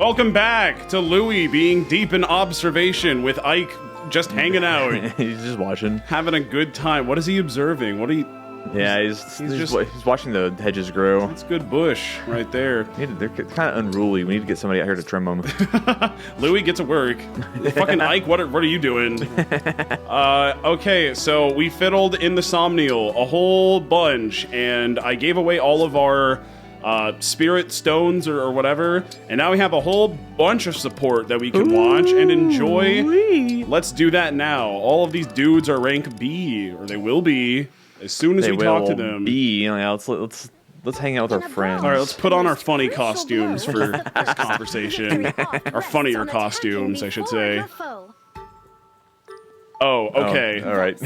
Welcome back to Louie being deep in observation with Ike just hanging out. He's just watching. Having a good time. What is he observing? What are you... Yeah, he's watching the hedges grow. That's good bush right there. They're kind of unruly. We need to get somebody out here to trim them. Louie, get to work. Fucking Ike, what are you doing? Okay, so we fiddled in the Somnial a whole bunch, and I gave away all of our spirit stones or whatever, and now we have a whole bunch of support that we can watch and enjoy. Let's do that now. All of these dudes are rank B, or they will be. As soon as we talk to them. Let's hang out with our friends. All right, let's put on our funny costumes for this conversation. Our funnier costumes, I should say. Oh, okay. All right.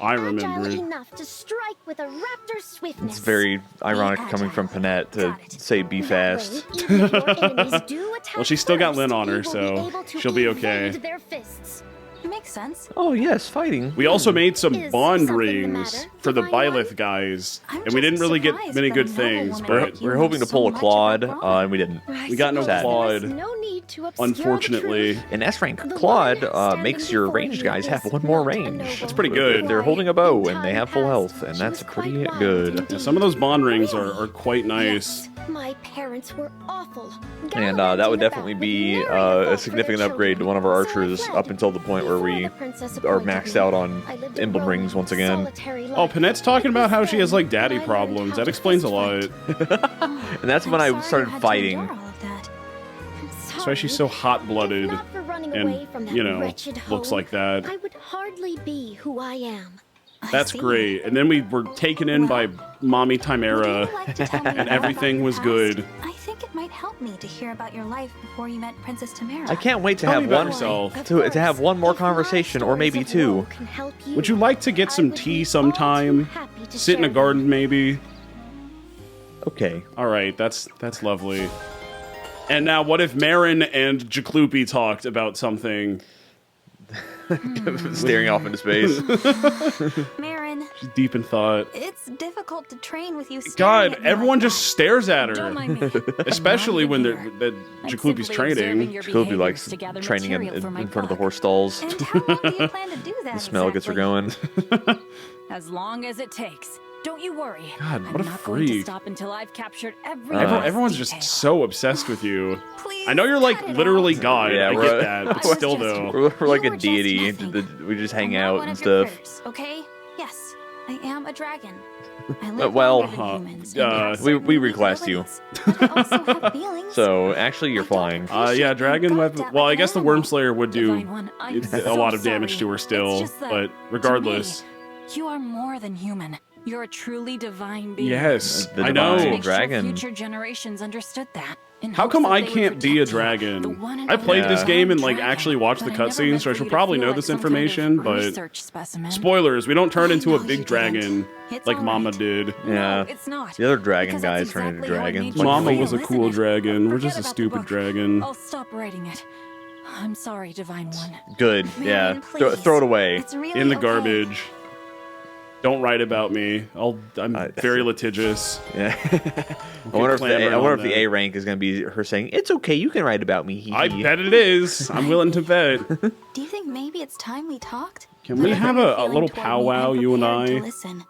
I remember. It's very ironic coming from Panette to say be fast. Well, she's still got Lynn on her, so she'll be okay. Makes sense. Oh, yes, fighting. We also made some bond rings for the Byleth guys, and we didn't really get many good things, but we're hoping to pull a Claude, and we didn't. We got no Claude, unfortunately. An S-rank Claude makes your ranged guys have one more range. That's pretty good. They're holding a bow, and they have full health, and that's pretty good. Yeah, some of those bond rings are quite nice. My parents were awful. And that would definitely be a significant upgrade to one of our archers up until the point where we are maxed out on emblem rings once again. Oh, Panette's talking about how she has, like, daddy problems. That explains a lot. And that's when I started fighting. That's why she's so hot-blooded and, you know, looks like that. I would hardly be who I am. That's great. And then we were taken in by Mommy Chimera, and everything was good. I think it might help me to hear about your life before you met Princess Tamara. I can't wait to have one more conversation, or maybe two. Would you like to get some tea sometime? Sit in a garden, maybe? Okay. All right, that's lovely. And now, what if Marin and Jacloopy talked about something? Staring off into space. Marin. She's deep in thought. It's difficult to train with you. God, everyone just stares at her. Don't mind me. Especially when Jacloopy's training. Jacloopy likes training in front of the horse stalls. And how long do you plan to do that? The smell gets her going. As long as it takes. Don't you worry. God, what I'm a not going to freak. stop until I've captured every Everyone's detail. just so obsessed with you. Please I know you're like cut it literally out. God. Yeah, I get that, but still though. We're like You a were just deity. nothing. We just I'm hang not out one and of your stuff. critters, okay? Yes, I am a dragon. I live Well, longer than humans and have we certain reclassed you. abilities, but I also have feelings. So actually, you're flying. Yeah, dragon weapon. Well, I guess the Worm Slayer would do Divine One, I'm a lot of so damage to her sorry. still, It's just that, but regardless. to me, you are more than human. You're a truly divine being. Yes, The I divine know. Make dragon. Sure future generations understood that. in How hopes come that I they would can't be a protect you, the dragon? one and I played only this game and dragon. like actually watched the But I never cutscenes, meant so I for should you to probably feel know like this some kind of information, but research specimen. spoilers, we don't turn into a I know big you dragon It's like all Mama right. did. Yeah. No, it's not. The other dragon Because that's guys turn into exactly how it dragons. made Mama you was a feel, cool isn't it? dragon. We're Forget just a about the stupid book. dragon. I'll stop writing it. I'm sorry, Divine One. Good. Yeah. Marion, please. Throw it away. It's really In the okay. garbage. Don't write about me. I'm very litigious. Yeah. I wonder if clamor on the that. A rank is going to be her saying, "It's okay, you can write about me." Hee I hee." bet it is. I'm willing to bet. Do you think maybe it's time we talked? Can we have Whatever a you're feeling little toward me, powwow, I'm you and prepared to I? listen.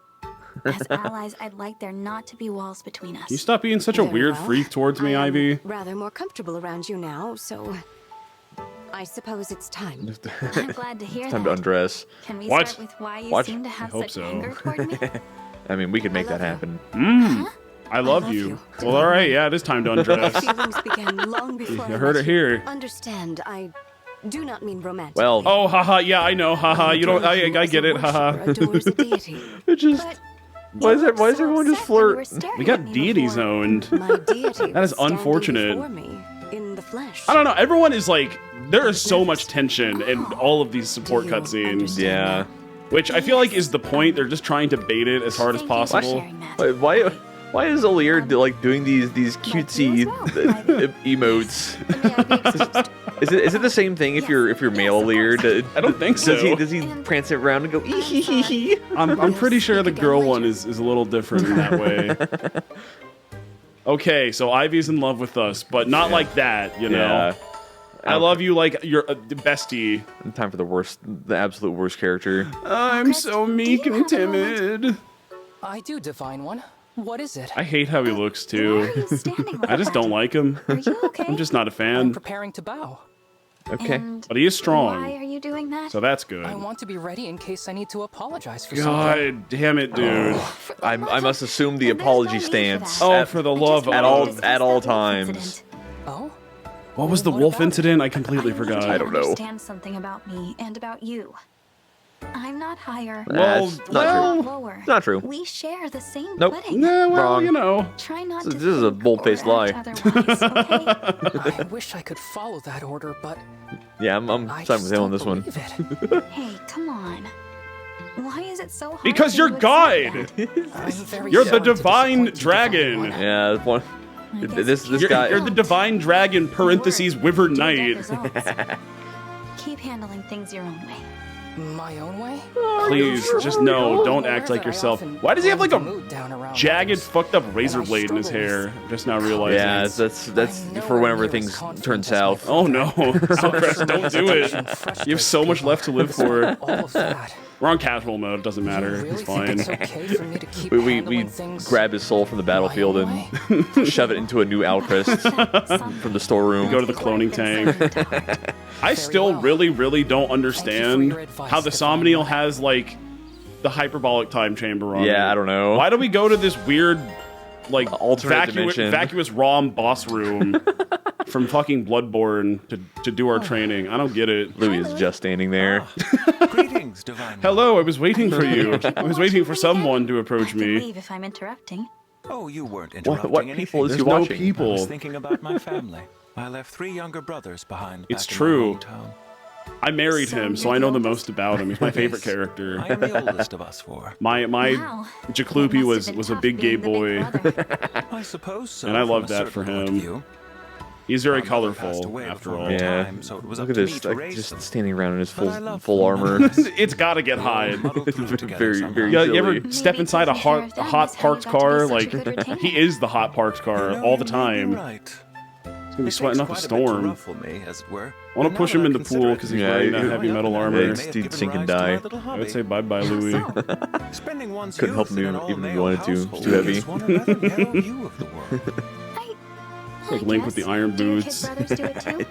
As allies, I'd like there not to be walls between us. Can you stop being such a Very weird well. freak towards me, I am Ivy? rather more comfortable around you now, so I suppose it's time. I'm glad to hear Time that. to undress. Can we What? start with why you What? seem to have hope such so. anger toward me? I mean, we could make I that love happen. I love love you. you. Well, all right, yeah, it is time to undress. Feelings began long before You I heard met it here. Understand, I do not mean romantic. Well, Oh, haha, yeah, I know, haha. You don't. I get it, haha. Adores a deity. it just. But Why is you it? Why looked is so everyone just upset when you were flirt? staring We got at me deity before. zoned. My deity That is was standing unfortunate. before me in the flesh. I don't know. Everyone is like, there is so much tension in all of these support Do you cutscenes, understand Yeah. which I feel like is the point. They're just trying to bait it as hard as Thank you for possible. sharing that. Why is Alir like doing these cutesy emotes? May I be excused? Is it the same thing if you're male Alir? I don't think so. Does he prance it around and go ee hee hee hee? I'm pretty sure the girl one is a little different in that way. Okay, so Ivy's in love with us, but not like that, you know? Yeah. I love you like you're the bestie. Time for the absolute worst character. I'm so meek and timid. I do define one. What is it? I hate how he looks, Why are too. you standing like I just that? don't like him. Are you okay? I'm just not a I'm fan. preparing to bow. Okay. And But he is why strong, are you doing that? so that's good. I want to be ready in case I need to apologize for something. God damn it, dude. I must assume the There's no apology need for stance. that. Oh, for the love of at all. all- Discuss at all that wolf times. incident. Oh? What was the What wolf about it? incident? I completely I forgot. need you to I don't know. understand something about me and about you. I'm not higher. Well, That's You're not not true. lower. Not true. We share the same Nope. footing. Nah, well, Wrong. you know. Try not This to is a think bold-faced or act lie. otherwise, okay? I wish I could follow that order, but Yeah, I'm I siding just with him on don't this one. believe it. Hey, come on. Why is it so hard? Because for you're you to accept God. that? I'm very You're the sorry to divine disappoint you, dragon. Divine One. Yeah, one. I guess This you guy. You're the divine dragon, parentheses, wyvern do get knight. results. Keep handling things your own way. My own way? Please, just no, don't act like yourself. Why does he have like a jagged, fucked up razor blade in his hair? I'm just now realizing. Yeah, that's for whenever things turn south. Oh no, Alcryst, don't do it. You have so much left to live for. All of that. We're on casual mode, it doesn't matter. You really It's think fine. it's okay for me to keep We handling things grab his soul from the battlefield my and shove it into a new Alcryst from the storeroom. Go to the cloning tank. I still really don't understand how the Somnial has like the hyperbolic time chamber on it. Yeah, I don't know. Why do we go to this weird like Alternate dimension. vacuous ROM boss room from fucking Bloodborne to do our training? I don't get it. Louis is just standing there. Greetings, Divine One. Hello, I was waiting for you. I was waiting for someone to I approach can me. leave if I'm interrupting. Oh, you weren't interrupting What anything. people is There's he no watching? I people. was thinking about my family. I left 3 younger brothers behind. It's back true. In my hometown. I married So him, so you're I know the the oldest? most about him. He's my favorite Yes. character. I am the oldest of us 4. My Wow. Jacloopy It must was have been was a tough big gay being the big boy. brother. I suppose so. And I from love a that for certain point him. of view. He's very My mother passed colorful, away after before all. my Yeah. time, so it was Look up at to me this, to like, raise just them. standing around in his But I love full them. armor. It's gotta get hot. Muddled through together Very, somehow. very Yeah, you ever silly. step Maybe inside a taking care of hot them hot is how you parked got to be car? such a Like good retainer. he is the hot parked car You know, all the you may be time. right. He's gonna be sweating up a Takes quite bit to storm. ruffle me, as it were. I want And to push now him that in I the consider pool it, because he's Yeah, wearing that you- heavy my metal other armor. may It's have dude given sink and rise to my die. little I would hobby. say bye bye, Louis. Spending one's Couldn't help youth him in an even if you all-male wanted to. It's household too heavy. gives one a rather narrow view of the world. I Like Link with the guess. iron Do your kid boots. brothers do it too?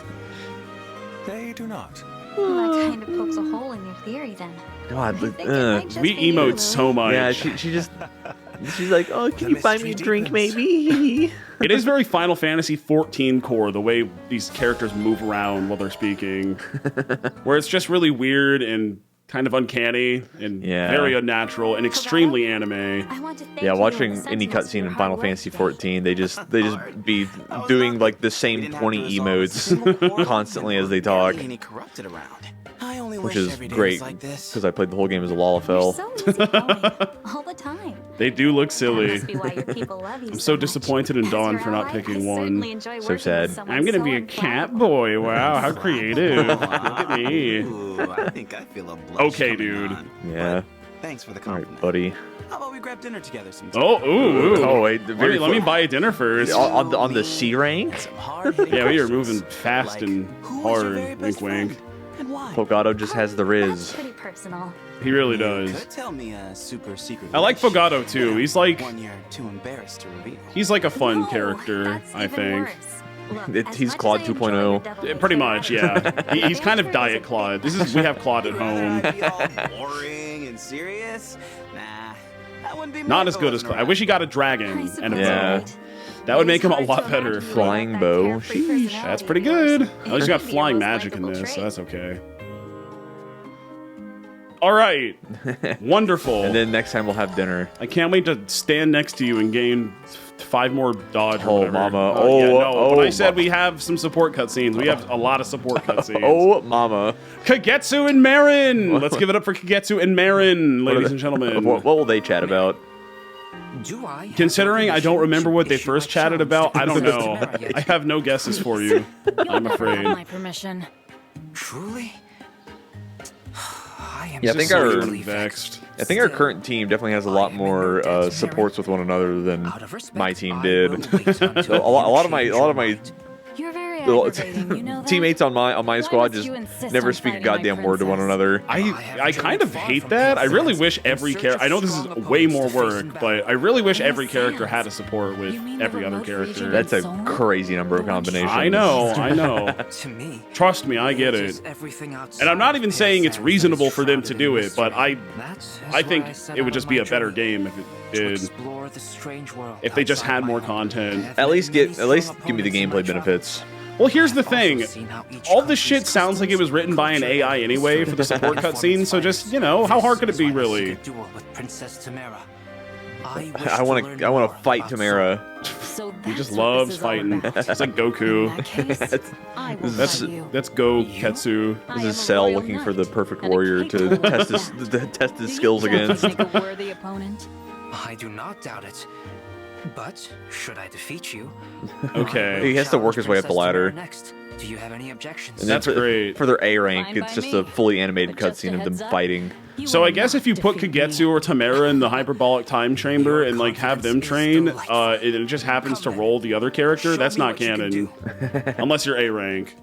They do not. Well, that kind of pokes a hole in your theory then. God, I but, think it might just We be you, emote Louis. so much. yeah, she just she's like, oh, can The you buy me a mystery drink, deepens. maybe? It is very Final Fantasy 14 core, the way these characters move around while they're speaking. Where it's just really weird and kind of uncanny and Yeah. very unnatural and extremely anime. I want to thank Yeah, you watching and the any Sentinels for cutscene your in hard Final work Fantasy today. 14, they just be doing like the same 20 emotes constantly as they talk, Any corrupted around. I only which wish is every day great was like this. because I played the whole game as a You're Lalafell. so easygoing, all the time. They do look That silly. must be why your people love you I'm so much. disappointed in As Dawn your for not ally, picking I one. certainly enjoy So working with sad. someone I'm gonna so be a cat infallible. boy. Wow, how creative. Look at me. Ooh, I think I feel a blush Okay, coming dude. on. Yeah. But thanks for the All compliment. right, buddy. How about we grab dinner together sometime? Oh, ooh, ooh. Oh, wait, Let me buy a dinner first. on the C rank. Some hard-hitting Yeah, we are questions. moving fast Like, and who was your hard. very Wink, best wink. friend, and why? Fogato just has the That's Riz. pretty personal. He really You does. could tell me a super secret I like wish, Fogato too. but He's like one you're too embarrassed to reveal. he's like a fun No, character, that's I even think. worse. Look, as He's much Claude as I enjoy 2.0. your devil Yeah, may pretty care much, attitude, yeah. He's kind of Answer is Diet a Claude. big We have Claude at home. I'd be all boring and serious. Nah, that wouldn't be me Not if as I good as wasn't Claude. I around. wish he got a I dragon suppose and a you're Yeah. bow. right. That would It make is him a hard lot to better. imagine Flying that bow. carefree Sheesh. personality That's pretty of yours. good. It Oh, he's got could be a flying most magic in likable this, so trait. that's okay. All right. Wonderful. And then next time we'll have dinner. I can't wait to stand next to you and gain 5 more dodge or Oh, whatever. mama. Yeah, Oh, no, oh, but I said mama. we have some support cutscenes. We have a lot of support cutscenes. Oh, mama. Kagetsu and Marin! Let's give it up for Kagetsu and Marin, ladies and gentlemen. What will they chat about? Do I? have Considering I don't permission remember to what they issue first my chatted challenge about, to I don't Princess know. Tamara yet? I have no guesses for you. I'm You'll never afraid. have my permission. Truly? Yeah, I think our vexed. I think our current team definitely has a lot more supports with one another than my team did. a lot of my You're very aggravating, you know that? teammates on my squad just never speak a goddamn word to one another. I kind of hate that. I really wish every character. I know this is way more work, but I really wish every character had a support with every other character. That's a crazy number of combinations. I know. To me, Trust me, I get it. And I'm not even saying it's reasonable for them to do it, but I think it would just be a better game if it did. If they just had more content. At least give me the gameplay benefits. Well, here's the thing. All this shit sounds like it was written by an AI anyway for the support cutscene, so just, you know, how hard could it be, really? I want to fight Tamara. He just loves fighting. It's like Goku. That's Go Ketsu. This is Cell looking for the perfect warrior to test his skills against. Make a worthy opponent. I do not doubt it. But should I defeat you, Okay. He has to work his way up the ladder. next. Do you have any objections? And That's great. For their A rank, Fine it's by just me. a fully animated But just a cutscene of them heads up. fighting. You So will I guess not if you put defeat Kagetsu me. or Tamara in the hyperbolic time chamber and like have them train, it just happens to roll the other character, that's not canon. Unless you're A rank.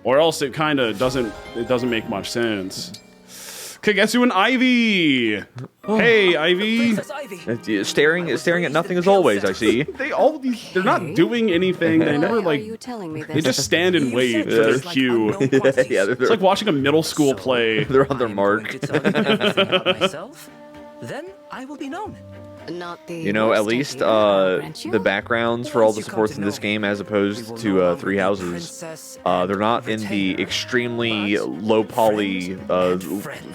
Or else it kind of doesn't make much sense. Kagetsu and Ivy! Hey, Ivy! Staring at nothing as always, I see. They're not doing anything. They never Why are you like telling me they this? just stand and wait for their cue. Yeah, It's like watching a middle school play. they're on their mark. Then I will be known. Not the You know, at worst least idea, aren't you? the backgrounds for all the supports in this game, as opposed to Three Houses, they're not in the extremely low poly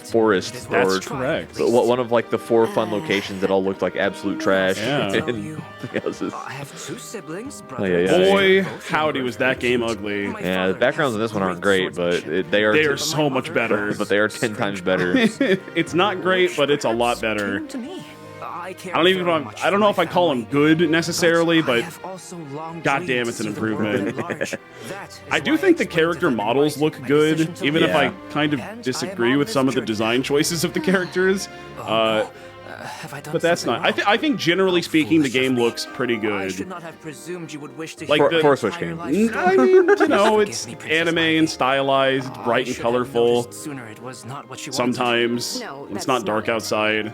forest That's or correct. one of like the 4 fun locations that all looked like absolute trash. Yeah. in Three Houses. I have 2 siblings. Oh, yeah, yeah. Boy, howdy was that game ugly. Yeah, the backgrounds in this one aren't great, but they are so much better. But they are 10 times better. It's not great, but it's a lot better. To me. I don't know if I call them good necessarily, but God damn, it's an improvement. I do think the character models look good, even if I kind of disagree with some of the design choices of the characers. But that's not. I think generally speaking, the game looks pretty good. Like for a Switch game. I mean, you know, it's anime and stylized, bright and colorful. Sometimes No, it's that's not dark not. outside.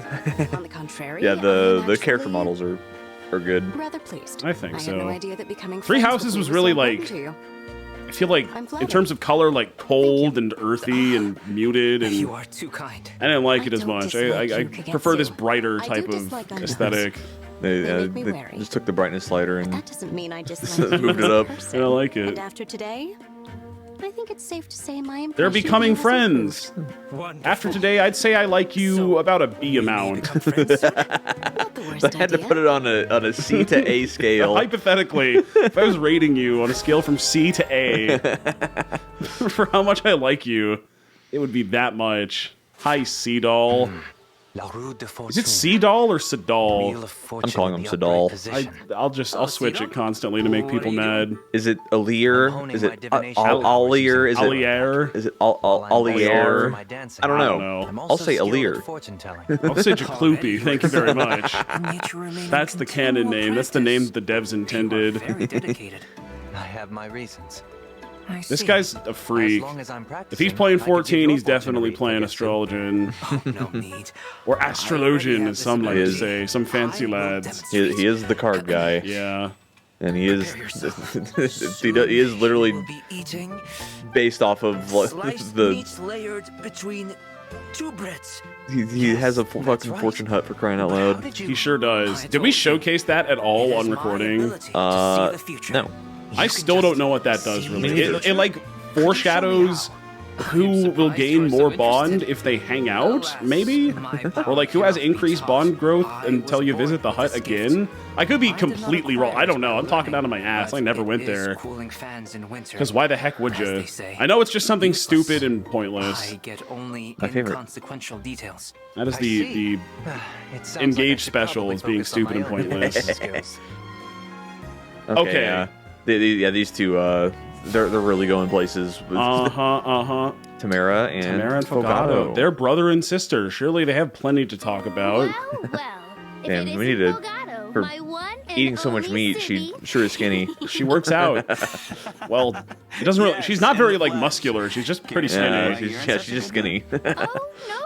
On the contrary, Yeah, the I'm character actually models are good. rather pleased. I think I so. had no idea that becoming Three friends Houses with was you really so like. important to you. I feel like I'm in flattered. terms of color, like cold and earthy and muted, and You are too kind. I didn't like I it as don't much. dislike I you, prefer this Kagetsu. brighter I do type of dislike onions. aesthetic. They make me wary. just took the brightness slider and That doesn't mean I dislike you moved as it a up. person. And I like And it. after today, I think it's safe to say my They're impression becoming of you has friends. After today, I'd say I like you about a B amount. improved. Not the worst I had to idea. put it on a C to A scale. Hypothetically, if I was rating you on a scale from C to A for how much I like you, it would be that much. Hi, C doll. Is it C doll or Sadal? I'm calling him Sadal. I'll switch it constantly to make people mad. Is it Alir? Is it Alir? Is it Alier? Is it Alier? I don't know. know. I'll say Alir. I'll say Jacloopy. Thank you very much. That's the canon name. That's the name that the devs intended. Very dedicated. I have my reasons. I This see. guy's a freak. As long as I'm If practicing, he's playing I could give 14, your he's fortune definitely read playing for Astrologian. No need. Or Astrologian, as some like to Is- say. Some fancy lads. He is the card guy, Yeah. and he is he is literally Will be eating based off of like, sliced the meats layered between 2 breads. he has a fucking fortune hut for crying out How loud. did you? He sure does. I Did we told you. showcase that at It all is on my recording? ability to see the future. No. I You still can don't just know what that does see really. Me neither. It like foreshadows who will gain more bond if they hang out, maybe? Or like who has increased bond growth until you visit the hut again? I could be completely wrong. I don't know. I'm talking out of my ass. I never went there. Because why the heck would you? I know it's just something stupid and pointless. I get only My favorite. inconsequential details. That is the Engage special is being stupid and pointless. Okay. Yeah. These two, they're really going places. With Uh-huh. Tamara and Fogado. They're brother and sister. Surely they have plenty to talk about. And we need to. For eating so much meat, she sure is skinny. She works out. Well, it doesn't really. She's not very like muscular. She's just pretty skinny. She's just skinny.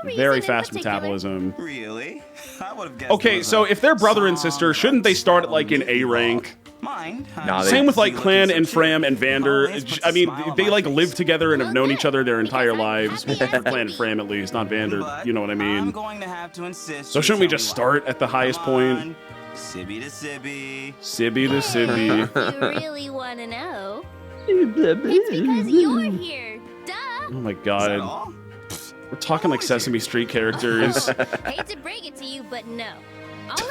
Very fast metabolism. Really? I would have guessed. Okay, so if they're brother and sister, shouldn't they start at like an A rank? Nah, Same with like Clan and Fram and Vander. I mean, they like live together and have known each other their entire lives. For Clan and Fram at least, not Vander. You know what I mean? So shouldn't we just start at the highest point? Sibby to Sibby. Sibby to Sibby. If you really want to know, it's because you're here. Duh. Oh my god. We're talking like Sesame Street characters. Hate to break it to you, but no.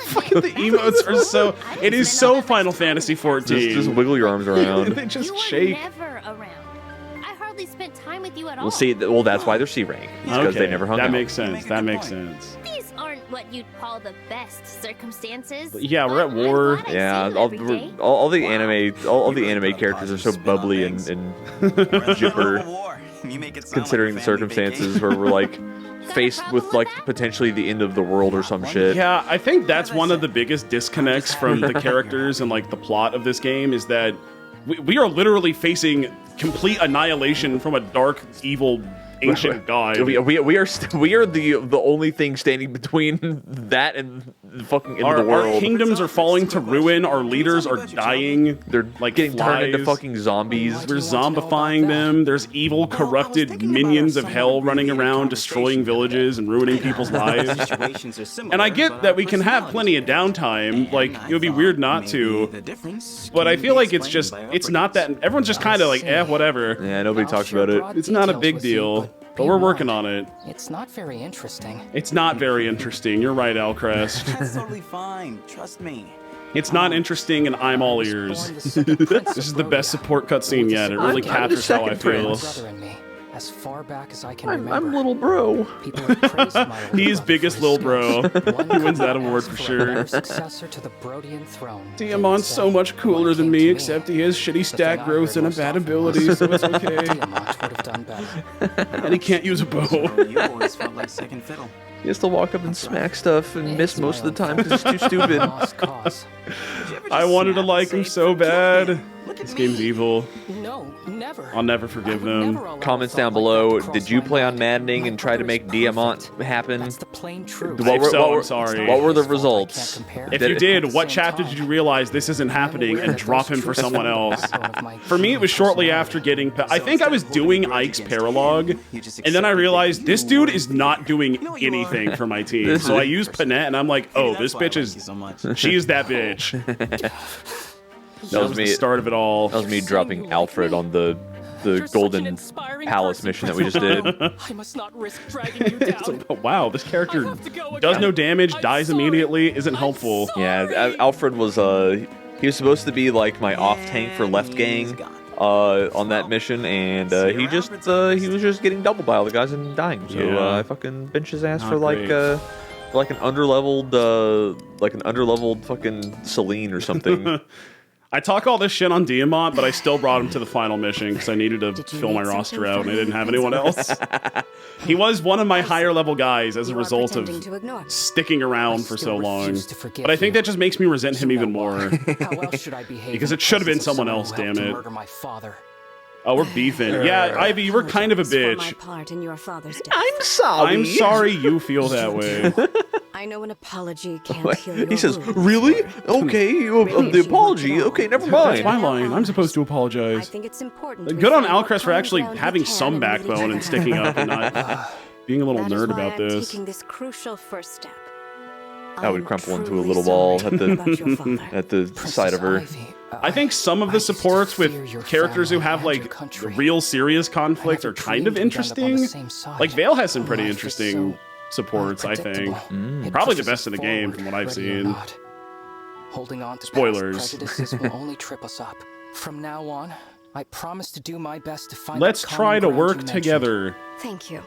Fucking the emotes are so. It is so Final Fantasy 14. Just wiggle your arms around. They just you shake. Were never around. I hardly spent time with you at all. We'll see. Well, that's why they're C rank. Because they never hung out. That makes sense. That makes sense. These aren't what you'd call the best circumstances. But yeah, we're at war. Yeah, all the anime characters are so bubbly and jipper. Considering the circumstances where we're like faced with like potentially the end of the world or some shit. Yeah, I think that's one of the biggest disconnects from the characters and like the plot of this game is that we are literally facing complete annihilation from a dark, evil, ancient god. We are the only thing standing between that and the fucking end of the world. Our kingdoms are falling to ruin. Our leaders are dying. They're like getting flies. turned into fucking zombies. We're zombifying them. There's evil, corrupted minions of hell running around, destroying villages and ruining people's lives. And I get that we can have plenty of downtime. Like, it would be weird not to. But I feel like it's not that. Everyone's just kind of like, whatever. Yeah, nobody talks about it. It's not a big deal. But we're working on it. It's not very interesting. It's not very interesting. You're right, Alcryst. That's totally fine. Trust me. It's not interesting, and I'm all ears. This is the best support cutscene yet. It really captures how I feel. As far back as I can remember. I'm little bro. He's biggest little bro. He wins that award for sure. Diamon's so much cooler than me, except he has shitty stat growth and a bad ability, so it's okay. And he can't use a bow. You always felt like second fiddle. He has to walk up and smack stuff and miss most of the time because he's too stupid. I wanted to like him so bad. This game's evil. No, never. I'll never forgive them. Comments down below. Did you play on Maddening and try to make Diamant happen? That's the plain truth. I'm sorry. What were the results? If you did, what chapter did you realize this isn't happening and drop him for someone else? For me, it was shortly after getting... I think I was doing Ike's Paralog, and then I realized this dude is not doing anything for my team. So I used Panette, and I'm like, oh, this bitch is... She is that bitch. That was me. The start of it all. That was me dropping Alfred on the Golden Palace mission that we just did. I must not risk dragging you down. Wow, this character does no damage, dies immediately, isn't helpful. Yeah, Alfred was he was supposed to be like my off tank for left gang on that mission, and he was just getting doubled by all the guys and dying. So I fucking benched his ass for like an underleveled fucking Celine or something. I talk all this shit on Diamant, but I still brought him to the final mission because I needed to fill my roster out and I didn't have anyone else. He was one of my higher level guys as a result of sticking around for so long. But I think that just makes me resent him even more. Because it should have been someone else, damn it. Oh, we're beefing. Yeah, Ivy, you were kind of a bitch. I'm sorry. I'm sorry you feel that way. I know an apology can't heal your He says, wounds. really? Okay, the apology. Okay, never mind. That's my line. I'm supposed to apologize. I think it's important. Good on Alcryst for actually having some backbone and sticking up and not being a little nerd about this. Taking this crucial first step. I would crumple into a little ball at the side of her. I think some of the supports with characters who have like real serious conflict are kind of interesting. Like Vale has some pretty interesting supports, I think. Probably the best in the game from what I've seen. Holding on to spoilers. prejudices will only trip us up. From now on, I promise to do my best to find. Let's try to work together. Thank you.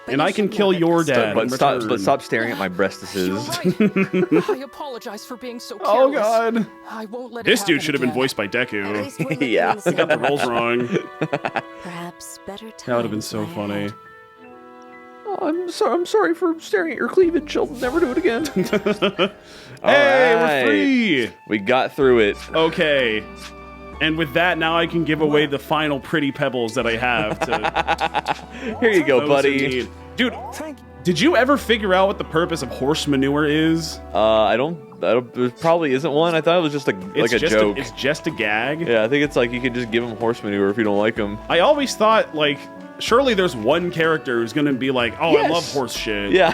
And I can kill your dad. But stop staring at my breastises. I apologize for being so Oh careless. God. I won't let This it dude happen should have been again. voiced by Deku. Yeah. He got the roles wrong. Perhaps better times That would have been so lie funny. ahead. Oh, I'm sorry for staring at your cleavage. I'll never do it again. Hey, we're free. We got through it. Okay. And with that, now I can give away the final pretty pebbles that I have to Here you go, those buddy. in need. Dude, did you ever figure out what the purpose of horse manure is? I don't. There probably isn't one. I thought it was just like a joke. It's just a gag. Yeah, I think it's like you can just give them horse manure if you don't like them. I always thought, like, surely there's one character who's going to be like, oh, Yes. I love horse shit. Yeah,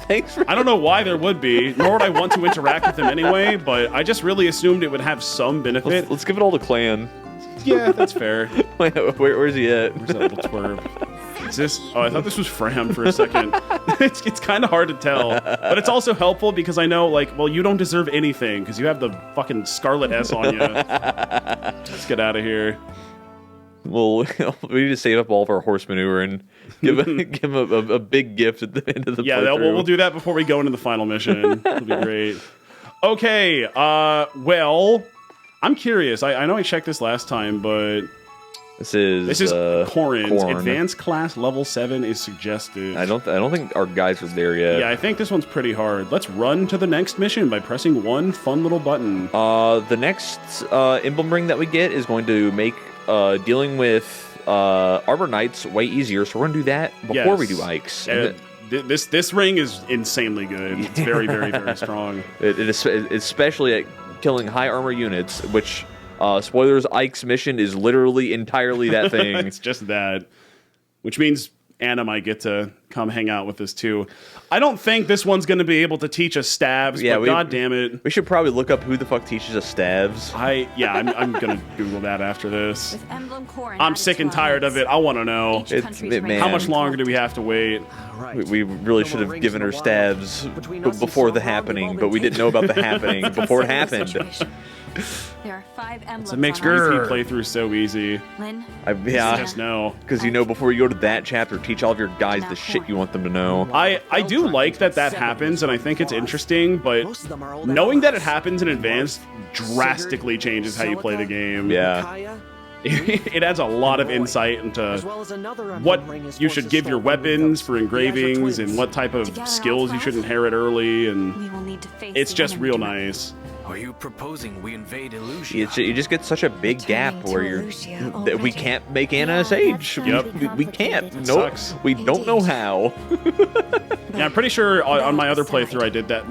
thanks for. I don't know why there would be, nor would I want to interact with him anyway, but I just really assumed it would have some benefit. Let's give it all to Clan. Yeah, that's fair. Where's he at? Where's that little twerp? Is this? Oh, I thought this was Fram for a second. It's kind of hard to tell, but it's also helpful because I know, like, well, you don't deserve anything because you have the fucking Scarlet S on you. Let's get out of here. Well, we need to save up all of our horse manure and give him a big gift at the end of the playthrough. We'll do that before we go into the final mission. It'll be great. Okay, well, I'm curious. I know I checked this last time, but this is Corrin's. Corrin. Advanced class level 7 is suggested. I don't think our guys are there yet. Yeah, I think this one's pretty hard. Let's run to the next mission by pressing one fun little button. The next emblem ring that we get is going to make dealing with Arbor Knights way easier, so we're gonna do that before we do Ikes. This ring is insanely good. It's very, very, very strong. It is especially at killing high armor units, which spoilers, Ike's mission is literally entirely that thing. It's just that, which means Anna might get to come hang out with us too. I don't think this one's going to be able to teach us stabs, but god damn it. We should probably look up who the fuck teaches us stabs. I'm going to Google that after this. With Emblem Core I'm sick and tired of it. I want to know. Man, how much longer do we have to wait? We really should have given her stabs before the happening, but we didn't know about the happening before it happened. There are 5 emblems. So it makes repeat playthrough so easy. Lynn, Yeah, just know. because before you go to that chapter, teach all of your guys the shit you want them to know. I do like that happens, and I think it's interesting, but knowing that it happens in advance drastically changes how you play the game. Yeah. It adds a lot of insight into what you should give your weapons for engravings and what type of skills you should inherit early, and we will need to face it's the just real enemy. nice. Are you proposing we invade Illusia? You just get such a big gap where that we can't make Anna a sage. Yep. We can't. It Nope. sucks. We don't know how. Yeah, I'm pretty sure on my other playthrough I did that.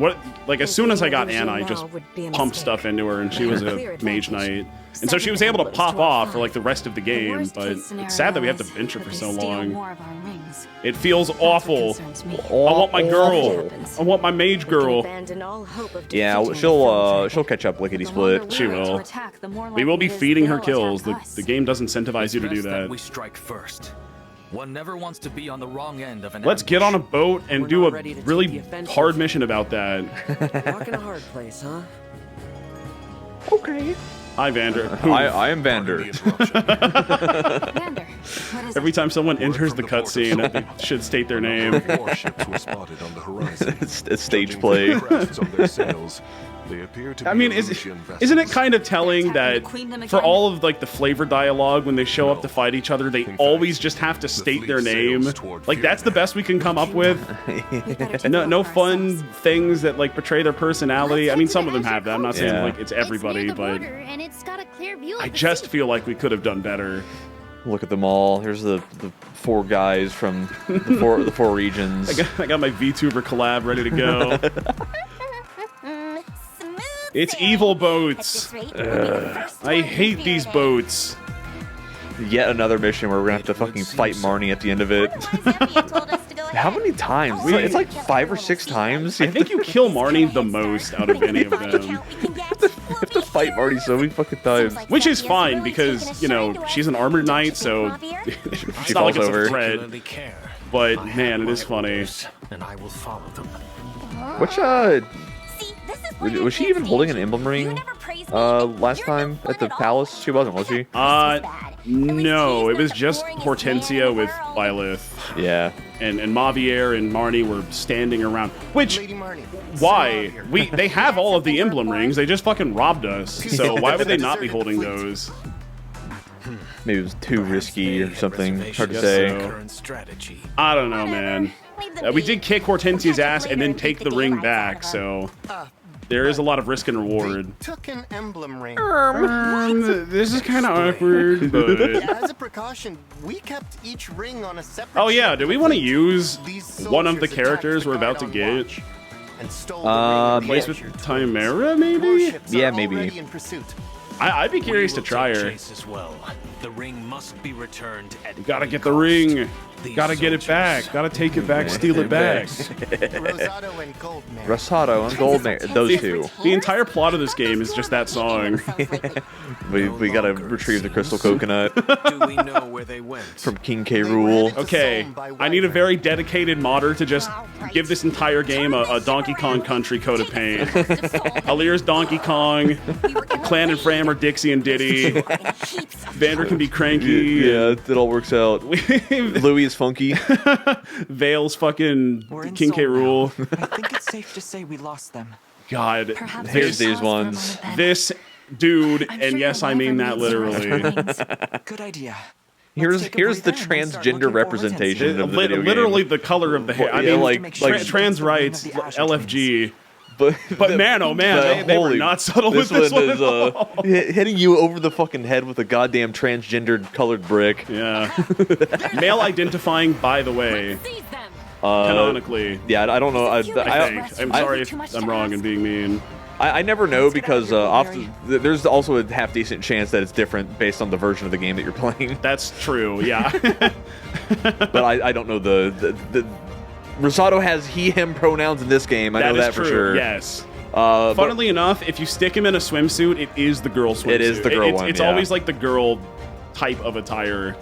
As soon as I got Anna, I just pumped stuff into her, and she was a mage knight. And so she was able to pop off for like the rest of the game, but it's sad that we have to bench her for so long. It feels awful. I want my girl. I want my mage girl. Yeah, she'll catch up lickety split. She will. We will be feeding her kills. The game does incentivize you to do that. We strike first. One never wants to be on the wrong end of an Let's get on a boat and do a really hard mission about that. Rocking a hard place, huh? Okay. Hi, Vander. I am Vander. Vander, what is Every time someone enters the cutscene, they should state their name. Warships were spotted on the horizon. It's stage play. I mean, isn't it kind of telling that for all of like the flavor dialogue when they show up to fight each other, they always just have to state their name? Like that's the best we can come up with. No fun things that like portray their personality. I mean, some of them have that. I'm not saying like it's everybody, but and it's got a clear view. I just feel like we could have done better. Look at them all. Here's the 4 guys from the four regions. I got my VTuber collab ready to go. It's evil boats. I hate these boats. Yet another mission where we're gonna have to fucking fight Marnie at the end of it. How many times? It's like 5 or 6 times. I think you kill Marnie the most out of any of them. You have to fight Marnie so many fucking times. Which is fine because, you know, she's an armored knight, so it's not like it's a threat. But man, it is funny. And I will follow them. Which was she even holding an emblem ring last time at the palace? She wasn't, was she? No, it was just Hortensia with Lilith. Yeah. And Mavier and Marnie were standing around. Which, why? They have all of the emblem rings. They just fucking robbed us. So why would they not be holding those? Maybe it was too risky or something. Hard to say. So. I don't know, man. We did kick Hortensia's ass and then take the ring back, so there is a lot of risk and reward. Took an emblem ring. This is kind of awkward, but as a precaution, we kept each ring on a separate. Oh yeah, do we want to use one of the characters we're about to get? Place with Chimera, maybe? Yeah, maybe. I'd be curious to try her. The ring must be returned at Gotta get the ring. Gotta get it back. Gotta take it back, steal it back. Rosado and Goldmare. Rosado and Goldmare. Those two. The entire plot of this game is just that song. we gotta retrieve the crystal coconut. Do we know where they went? From King K. Rool. Okay, I need a very dedicated modder to just give this entire game a Donkey Kong Country coat of paint. Alir's Donkey Kong, Clan and Fram are Dixie and Diddy, Vander can be cranky. Yeah, it all works out. Louis is funky. Vale's fucking King K. Rool. I think it's safe to say we lost them. God, here's these ones. This dude, and yes, I mean that literally. Good idea. Here's the transgender representation of the video game. Literally the color of the hair. I mean, like trans rights, LFG. But man, oh man, they were not subtle with this one at all. Hitting you over the fucking head with a goddamn transgendered colored brick. Yeah. Male identifying, by the way. Canonically. Yeah, I don't know. I think. I'm sorry if I'm wrong and being mean. I never know because often there's also a half decent chance that it's different based on the version of the game that you're playing. That's true, yeah. But I don't know the Rosado has he/him pronouns in this game. I know that for sure. Yes. Funnily enough, if you stick him in a swimsuit, it is the girl swimsuit. It is the girl one. It's always like the girl type of attire.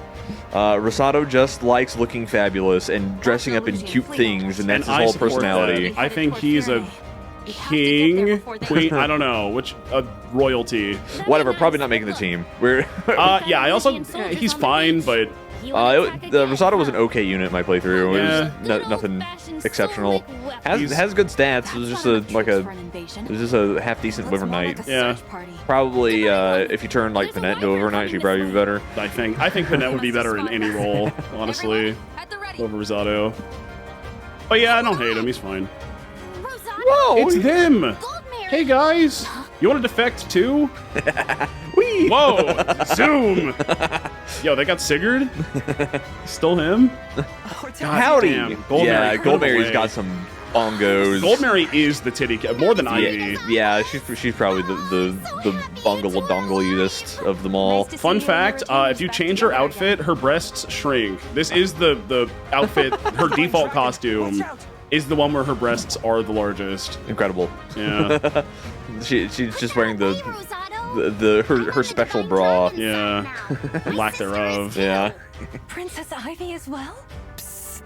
Rosado just likes looking fabulous and dressing up in cute things, and that's his whole personality. That. I think he's a king, queen. I don't know which royalty. Whatever. Probably not making the team. We're. Yeah. I also he's fine, but. The Rosado was an okay unit in my playthrough. It was nothing exceptional. Has good stats. It was just a half decent Wyvern Knight. Yeah. Probably if you turn like Panette into Wyvern Knight, she'd probably be better. I think Panette would be better in any role, honestly, over Rosado. But yeah, I don't hate him. He's fine. Whoa! It's them. Hey guys, you want to defect too? Whee! Whoa! Zoom! Yo, they got Sigurd? Still him? Howdy! Yeah, Goldmary's got some bongos. Goldmary is the titty more than Ivy. Yeah, she's probably the bungle-dongleutest of them all. Fun fact, if you change her outfit, her breasts shrink. This is the outfit, her default costume is the one where her breasts are the largest. Incredible. Yeah. She's just wearing her special bra. Yeah. Lack thereof. Yeah. Princess Ivy as well? Psst.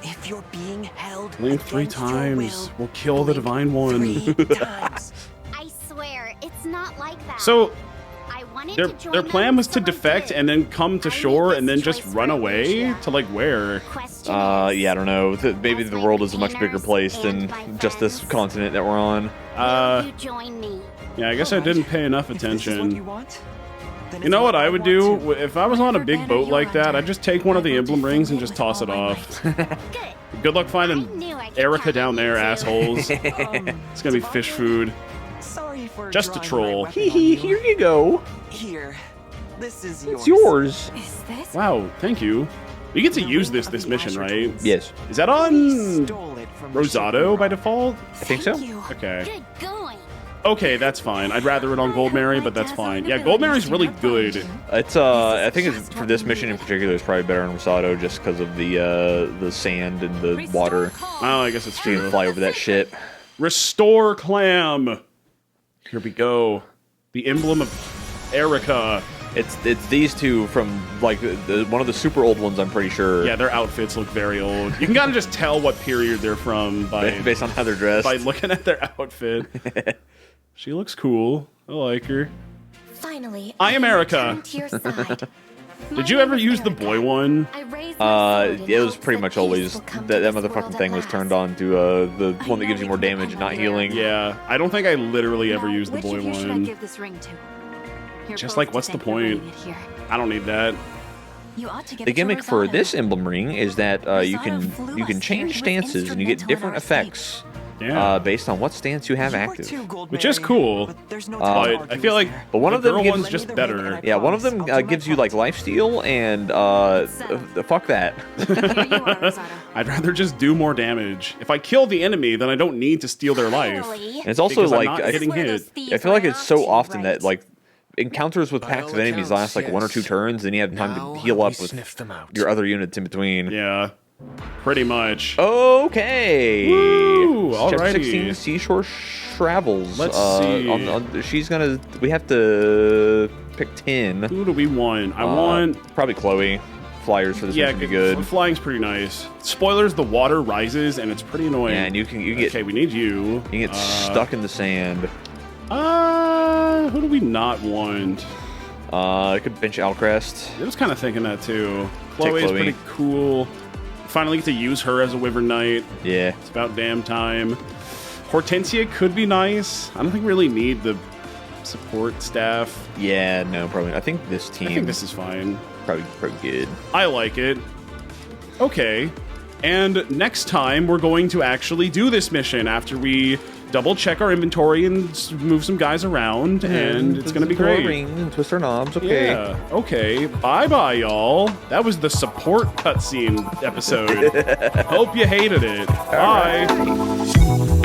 If you're being held Blink 3 times. We'll kill the Divine One. 3 times. I swear, it's not like that. So, I wanted their plan was to defect and then come to shore and then just run away to like where? Yeah, I don't know. Maybe the world is a much bigger place than just this continent that we're on. You join me. Yeah, I guess I didn't pay enough attention. You know what I would do? If I was on a big boat like that, I'd just take one of the emblem rings and just toss it off. Good luck finding Erica down there, assholes. It's gonna be fish food. Sorry for just a troll. Hee, here you go. Here. This is yours. It's yours. Is this? Wow, thank you. You get to use this mission, right? Yes. Is that on Rosado by default? I think so. Okay. Good going. Okay, that's fine. I'd rather it on Goldmary, but that's fine. Yeah, Goldmary's really good. It's I think it's, for this mission in particular, it's probably better on Rosado just because of the sand and the water. Oh, I guess it's true. You can fly over that shit. Restore Clam. Here we go. The emblem of Erica. It's these two from like one of the super old ones, I'm pretty sure. Yeah, their outfits look very old. You can kind of just tell what period they're from based on how they're dressed. By looking at their outfit. She looks cool. I like her. Finally, I am Erica. come to your side. Did you ever use the boy one? It was pretty much always that motherfucking thing was turned on to the one that gives you more damage and not healing. Yeah, I don't think I literally ever used the boy one. This ring to? Just like, what's the point? I don't need that. The gimmick for this emblem ring is that you can change stances and you get different effects based on what stance you have active, which is cool. But I feel like one of them one's just better. Yeah, one of them gives you like lifesteal and fuck that. I'd rather just do more damage. If I kill the enemy, then I don't need to steal their life. And it's also like I'm not getting hit. I feel like it's so often that like encounters with packs of enemies last like 1 or 2 turns, and you have time to heal up with your other units in between. Yeah, pretty much. Okay. Woo, Chapter alrighty. 16, Seashore Travels. Let's see. She's gonna. We have to pick 10. Who do we want? I want probably Chloe. Flyers for this would be good. Flying's pretty nice. Spoilers: the water rises and it's pretty annoying. Yeah, and you get. Okay, we need you. You get stuck in the sand. Who do we not want? I could bench Alcryst. I was kind of thinking that too. Chloe's Chloe. pretty cool. Finally get to use her as a Wyvern Knight. Yeah. It's about damn time. Hortensia could be nice. I don't think we really need the support staff. Yeah, no, probably. I think this team. I think this is fine. Probably good. I like it. Okay. And next time, we're going to actually do this mission after we double check our inventory and move some guys around, and it's going to be great. Ring and twist our knobs, okay. Yeah, okay. Bye-bye, y'all. That was the support cutscene episode. Hope you hated it. Bye. Right.